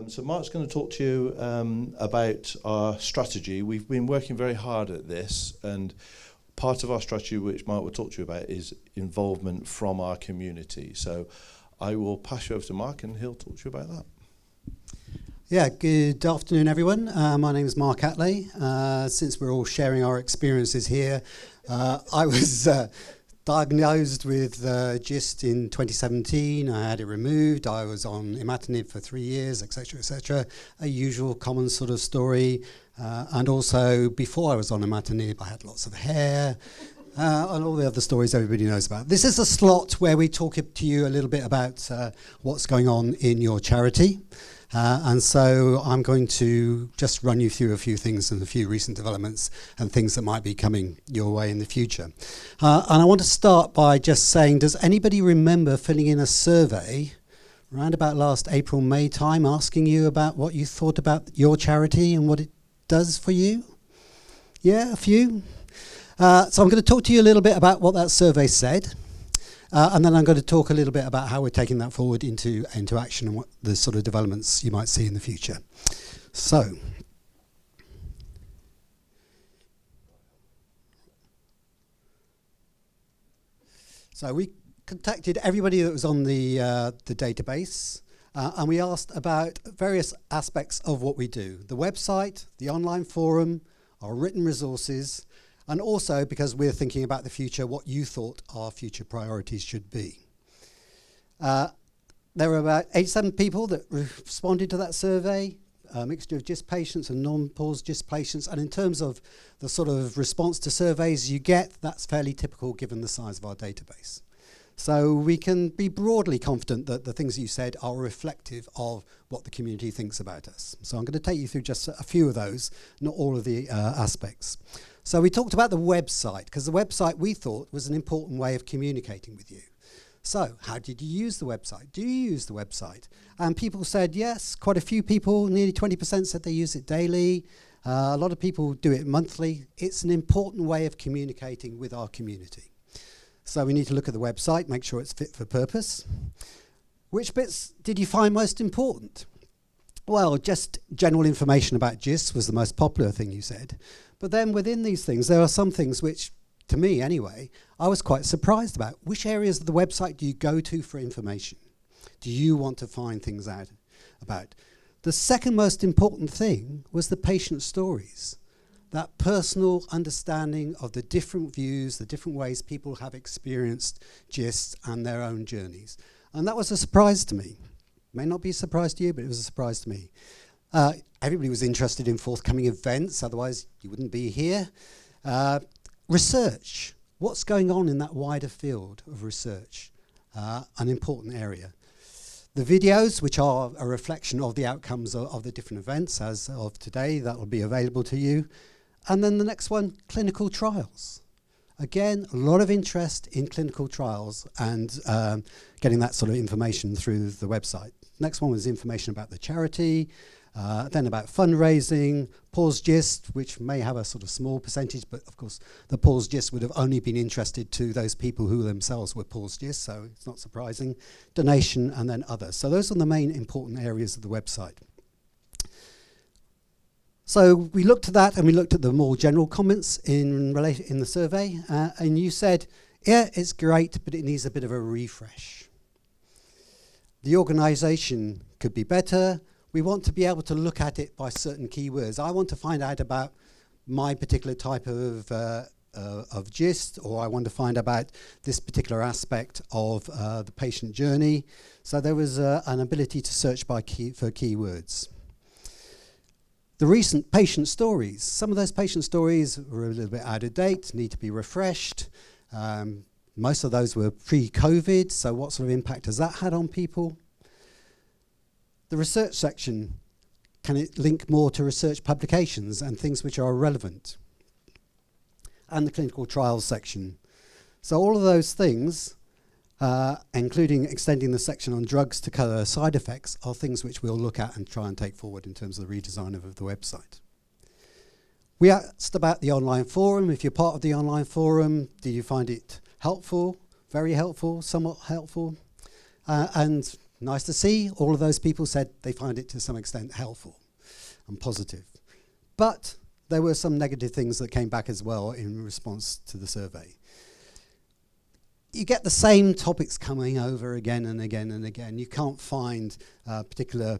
So Mark's going to talk to you about our strategy. We've been working very hard at this, and part of our strategy, which Mark will talk to you about, is involvement from our community. So I will pass you over to Mark, and he'll talk to you about that. Yeah, good afternoon, everyone. My name is Mark Atlay. Since we're all sharing our experiences here, I was diagnosed with GIST in 2017. I had it removed. I was on imatinib for 3 years, etc., etc. A usual common sort of story. And also, before I was on imatinib, I had lots of hair. And all the other stories everybody knows about. This is a slot where we talk to you a little bit about what's going on in your charity. And so I'm going to just run you through a few things and a few recent developments and things that might be coming your way in the future. And I want to start by just saying, does anybody remember filling in a survey around about last April, May time, asking you about what you thought about your charity and what it does for you? Yeah, a few? So I'm going to talk to you a little bit about what that survey said. And then I'm going to talk a little bit about how we're taking that forward into action and what the sort of developments you might see in the future. So we contacted everybody that was on the database, and we asked about various aspects of what we do: the website, the online forum, our written resources, and also, because we're thinking about the future, what you thought our future priorities should be. There were about 87 people that responded to that survey, a mixture of GIST patients and non-pause GIST patients. And in terms of the sort of response to surveys you get, that's fairly typical given the size of our database. So we can be broadly confident that the things you said are reflective of what the community thinks about us. So I'm going to take you through just a few of those, not all of the aspects. So we talked about the website, because the website we thought was an important way of communicating with you. So how did you use the website? Do you use the website? And people said yes, quite a few people, nearly 20% said they use it daily. A lot of people do it monthly. It's an important way of communicating with our community. So we need to look at the website, make sure it's fit for purpose. Which bits did you find most important? Well, just general information about GIST was the most popular thing you said. But then within these things, there are some things which, to me anyway, I was quite surprised about. Which areas of the website do you go to for information? Do you want to find things out about? The second most important thing was the patient stories. That personal understanding of the different views, the different ways people have experienced GIST and their own journeys. And that was a surprise to me. May not be a surprise to you, but it was a surprise to me. Everybody was interested in forthcoming events, otherwise you wouldn't be here. Research. What's going on in that wider field of research? An important area. The videos, which are a reflection of the outcomes of the different events as of today, that will be available to you. And then the next one, clinical trials. Again, a lot of interest in clinical trials and getting that sort of information through the website. Next one was information about the charity, then about fundraising, pause GIST, which may have a sort of small percentage, but of course the pause GIST would have only been interested to those people who themselves were pause GIST, so it's not surprising. Donation, and then others. So those are the main important areas of the website. So we looked at that, and we looked at the more general comments in the survey, and you said, yeah, it's great, but it needs a bit of a refresh. The organisation could be better. We want to be able to look at it by certain keywords. I want to find out about my particular type of GIST, or I want to find about this particular aspect of the patient journey. So there was an ability to search for keywords. The recent patient stories. Some of those patient stories were a little bit out of date, need to be refreshed. Most of those were pre-COVID, so what sort of impact has that had on people? The research section, can it link more to research publications and things which are relevant? And the clinical trials section. So all of those things, including extending the section on drugs to cover side effects, are things which we'll look at and try and take forward in terms of the redesign of the website. We asked about the online forum. If you're part of the online forum, do you find it helpful, very helpful, somewhat helpful? And nice to see. All of those people said they find it to some extent helpful and positive. But there were some negative things that came back as well in response to the survey. You get the same topics coming over again and again and again. You can't find particular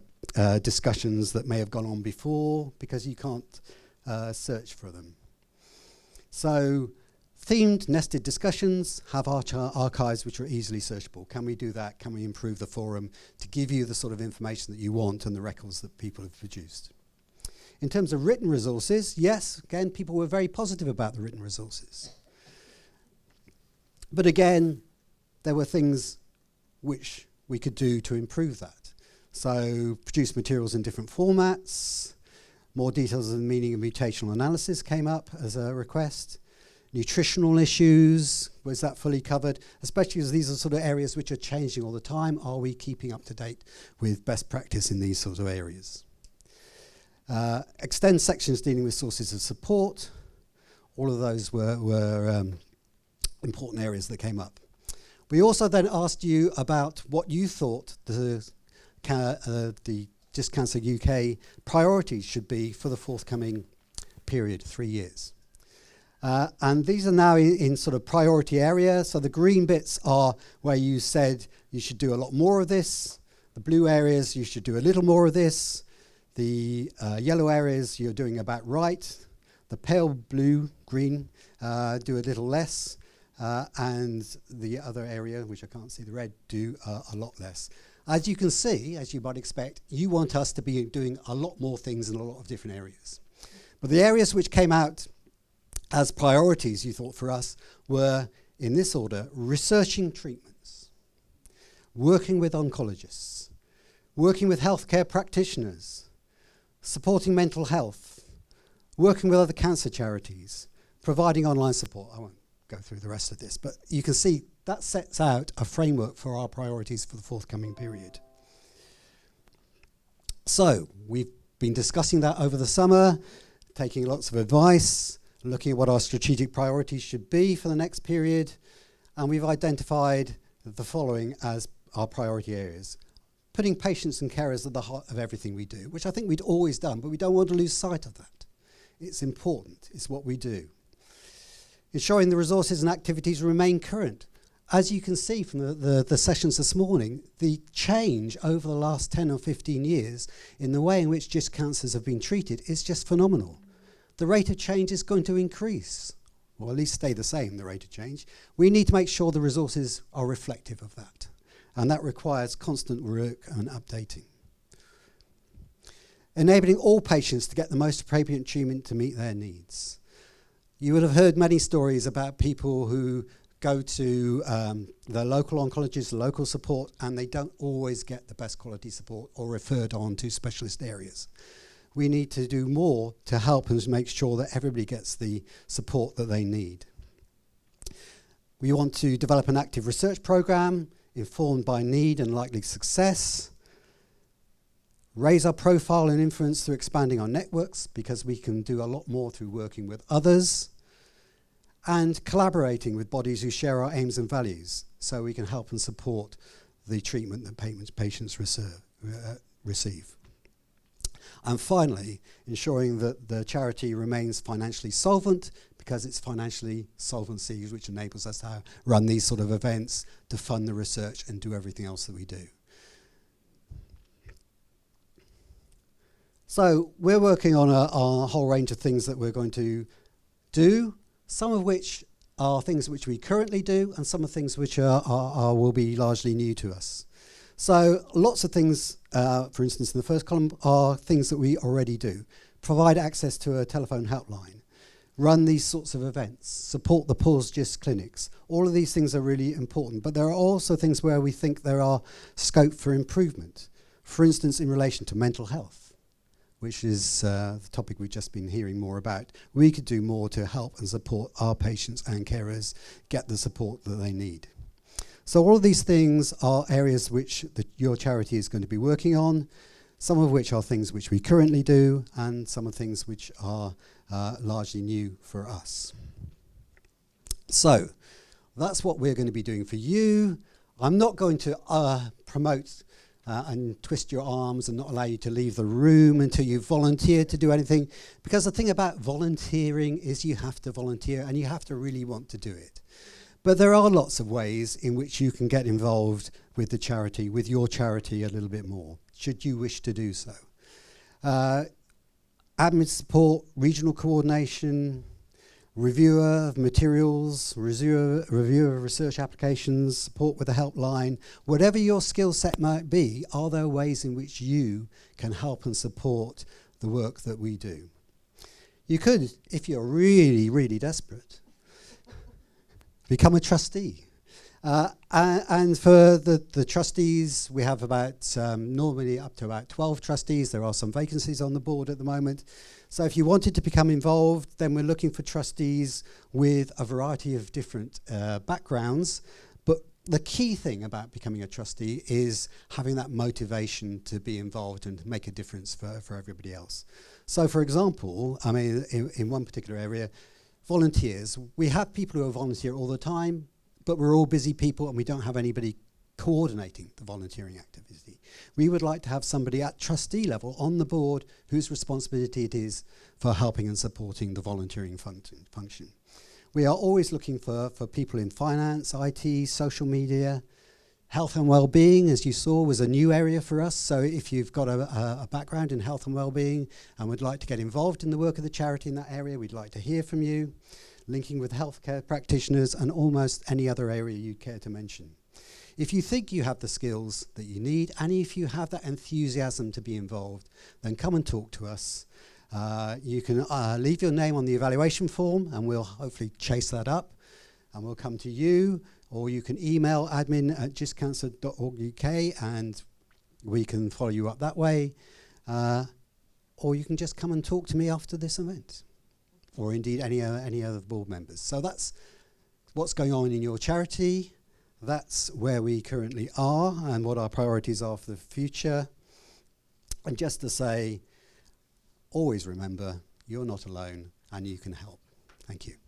discussions that may have gone on before because you can't search for them. So themed nested discussions have archives which are easily searchable. Can we do that? Can we improve the forum to give you the sort of information that you want and the records that people have produced? In terms of written resources, yes, again, people were very positive about the written resources. But again, there were things which we could do to improve that. So produce materials in different formats, more details of the meaning of mutational analysis came up as a request. Nutritional issues, was that fully covered? Especially as these are sort of areas which are changing all the time. Are we keeping up to date with best practice in these sort of areas? Extend sections dealing with sources of support. All of those were important areas that came up. We also then asked you about what you thought the Just Cancer UK priorities should be for the forthcoming period, 3 years. And these are now in sort of priority area. So the green bits are where you said you should do a lot more of this. The blue areas, you should do a little more of this. The yellow areas, you're doing about right. The pale blue, green, do a little less. And the other area, which I can't see the red, do a lot less. As you can see, as you might expect, you want us to be doing a lot more things in a lot of different areas. But the areas which came out as priorities, you thought, for us, were, in this order, researching treatments, working with oncologists, working with healthcare practitioners, supporting mental health, working with other cancer charities, providing online support. I won't go through the rest of this, but you can see that sets out a framework for our priorities for the forthcoming period. So we've been discussing that over the summer, taking lots of advice, looking at what our strategic priorities should be for the next period, and we've identified the following as our priority areas. Putting patients and carers at the heart of everything we do, which I think we'd always done, but we don't want to lose sight of that. It's important, it's what we do. Ensuring the resources and activities remain current. As you can see from the sessions this morning, the change over the last 10 or 15 years in the way in which GIST cancers have been treated is just phenomenal. The rate of change is going to increase, or at least stay the same, the rate of change. We need to make sure the resources are reflective of that, and that requires constant work and updating. Enabling all patients to get the most appropriate treatment to meet their needs. You would have heard many stories about people who go to the local oncologist, local support, and they don't always get the best quality support or referred on to specialist areas. We need to do more to help and make sure that everybody gets the support that they need. We want to develop an active research program informed by need and likely success. Raise our profile and influence through expanding our networks, because we can do a lot more through working with others. And collaborating with bodies who share our aims and values, so we can help and support the treatment that patients receive. And finally, ensuring that the charity remains financially solvent, because it's financially solvency which enables us to run these sort of events, to fund the research and do everything else that we do. So we're working on a whole range of things that we're going to do, some of which are things which we currently do, and some of things which will be largely new to us. So lots of things, for instance, in the first column, are things that we already do. Provide access to a telephone helpline, run these sorts of events, support the Pause GIST clinics. All of these things are really important, but there are also things where we think there are scope for improvement. For instance, in relation to mental health, which is the topic we've just been hearing more about. We could do more to help and support our patients and carers get the support that they need. So all of these things are areas which your charity is going to be working on, some of which are things which we currently do, and some of things which are largely new for us. So that's what we're going to be doing for you. I'm not going to promote and twist your arms and not allow you to leave the room until you've volunteered to do anything. Because the thing about volunteering is you have to volunteer and you have to really want to do it. But there are lots of ways in which you can get involved with the charity, with your charity a little bit more, should you wish to do so. Admin support, regional coordination, reviewer of materials, reviewer of research applications, support with a helpline, whatever your skill set might be, are there ways in which you can help and support the work that we do? You could, if you're really, really desperate, become a trustee. And for the trustees, we have about normally up to about 12 trustees. There are some vacancies on the board at the moment. So if you wanted to become involved, then we're looking for trustees with a variety of different backgrounds. But the key thing about becoming a trustee is having that motivation to be involved and make a difference for everybody else. So for example, I mean, in one particular area, volunteers, we have people who are volunteer all the time, but we're all busy people and we don't have anybody coordinating the volunteering activity. We would like to have somebody at trustee level on the board whose responsibility it is for helping and supporting the volunteering function. We are always looking for people in finance, IT, social media. Health and well-being, as you saw, was a new area for us. So if you've got a background in health and well-being and would like to get involved in the work of the charity in that area, we'd like to hear from you. Linking with healthcare practitioners and almost any other area you care to mention. If you think you have the skills that you need, and if you have that enthusiasm to be involved, then come and talk to us. You can leave your name on the evaluation form and we'll hopefully chase that up and we'll come to you, or you can email admin@giscancer.org.uk and we can follow you up that way, or you can just come and talk to me after this event, or indeed any other board members. So that's what's going on in your charity. That's where we currently are and what our priorities are for the future. And just to say, always remember, you're not alone and you can help. Thank you.